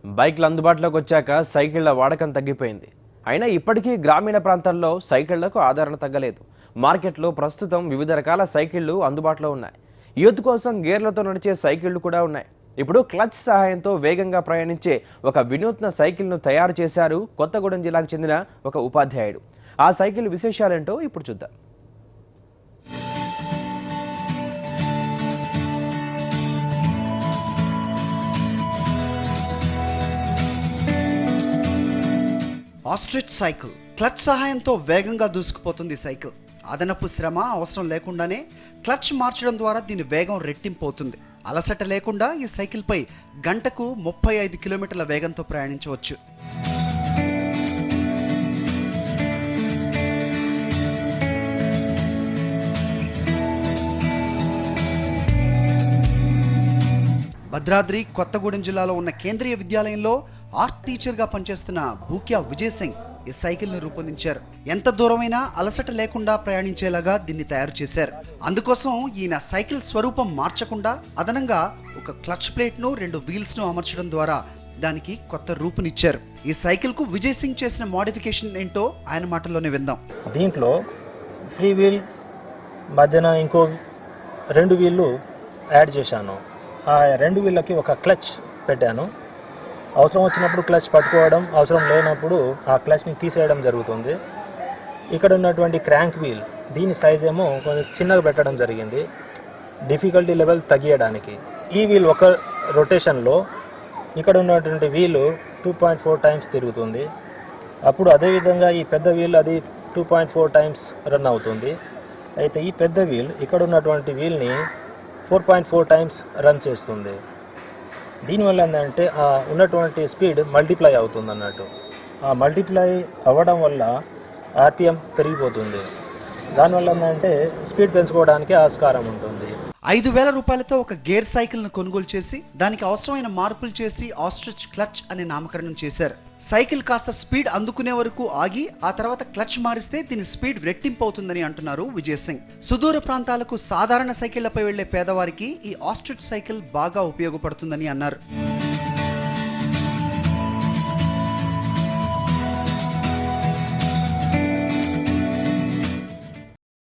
బైక్లు అందుబాటులోకి వచ్చాక సైకిళ్ల వాడకం తగ్గిపోయింది. అయినా ఇప్పటికీ గ్రామీణ ప్రాంతాల్లో సైకిళ్లకు ఆదరణ తగ్గలేదు. మార్కెట్లో ప్రస్తుతం వివిధ రకాల సైకిళ్లు అందుబాటులో ఉన్నాయి. యూత్ కోసం గేర్లతో నడిచే సైకిళ్లు కూడా ఉన్నాయి. ఇప్పుడు క్లచ్ సహాయంతో వేగంగా ప్రయాణించే ఒక వినూత్న సైకిల్ను తయారు చేశారు కొత్తగూడెం జిల్లాకు చెందిన ఒక ఉపాధ్యాయుడు. ఆ సైకిల్ విశేషాలేంటో ఇప్పుడు చూద్దాం. ఆస్ట్రిచ్ సైకిల్ క్లచ్ సహాయంతో వేగంగా దూసుకుపోతుంది. సైకిల్ అదనపు శ్రమ అవసరం లేకుండానే క్లచ్ మార్చడం ద్వారా దీని వేగం రెట్టింపు అవుతుంది. అలసట లేకుండా ఈ సైకిల్ పై గంటకు 35 కిలోమీటర్ల వేగంతో ప్రయాణించవచ్చు. భద్రాద్రి కొత్తగూడెం జిల్లాలో ఉన్న కేంద్రీయ విద్యాలయంలో ఆర్ట్ టీచర్గా పనిచేస్తున్న భూక్యా విజయ్ సింగ్ ఈ సైకిల్ను రూపొందించారు. ఎంత దూరమైనా అలసట లేకుండా ప్రయాణించేలాగా దీన్ని తయారు చేశారు. అందుకోసం ఈయన సైకిల్ స్వరూపం మార్చకుండా అదనంగా ఒక క్లచ్ ప్లేట్ను 2 వీల్స్ను అమర్చడం ద్వారా దానికి కొత్త రూపునిచ్చారు. ఈ సైకిల్కు విజయ్ సింగ్ చేసిన మోడిఫికేషన్ ఏంటో ఆయన మాటల్లోనే విందాం. దీంట్లో ఫ్రీ వీల్ మధ్యన ఇంకో 2 వీళ్ళు యాడ్ చేశాను. ఆ 2 వీళ్ళకి ఒక క్లచ్ పెట్టాను. అవసరం వచ్చినప్పుడు క్లచ్ పట్టుకోవడం, అవసరం లేనప్పుడు ఆ క్లచ్ని తీసేయడం జరుగుతుంది. ఇక్కడ ఉన్నటువంటి క్రాంక్ వీల్ దీని సైజ్ ఏమో కొంచెం చిన్నగా పెట్టడం జరిగింది, డిఫికల్టీ లెవెల్ తగ్గియడానికి. ఈ వీల్ ఒక రొటేషన్లో ఇక్కడ ఉన్నటువంటి వీలు 2.4 టైమ్స్ తిరుగుతుంది. అప్పుడు అదేవిధంగా ఈ పెద్ద వీల్ అది 2.4 టైమ్స్ రన్ అవుతుంది. అయితే ఈ పెద్ద వీల్ ఇక్కడ ఉన్నటువంటి వీల్ని 4.4 టైమ్స్ రన్ చేస్తుంది. దీనివల్ల ఏంటంటే ఉన్నటువంటి స్పీడ్ మల్టిప్లై అవుతుంది అన్నట్టు. ఆ మల్టిప్లై అవ్వడం వల్ల ఆర్పిఎం పెరిగిపోతుంది. దానివల్ల ఏంటంటే స్పీడ్ పెంచుకోవడానికి ఆస్కారం ఉంటుంది. 5,000 రూపాయలతో ఒక గేర్ సైకిల్ను కొనుగోలు చేసి దానికి అవసరమైన మార్పులు చేసి ఆస్ట్రిచ్ క్లచ్ అనే నామకరణం చేశారు. సైకిల్ కాస్త స్పీడ్ అందుకునే వరకు ఆగి ఆ తర్వాత క్లచ్ మారిస్తే దీని స్పీడ్ రెట్టింపు అవుతుందని అంటున్నారు విజయ్ సింగ్. సుదూర ప్రాంతాలకు సాధారణ సైకిళ్లపై వెళ్లే పేదవారికి ఈ ఆస్ట్రిచ్ సైకిల్ బాగా ఉపయోగపడుతుందని అన్నారు.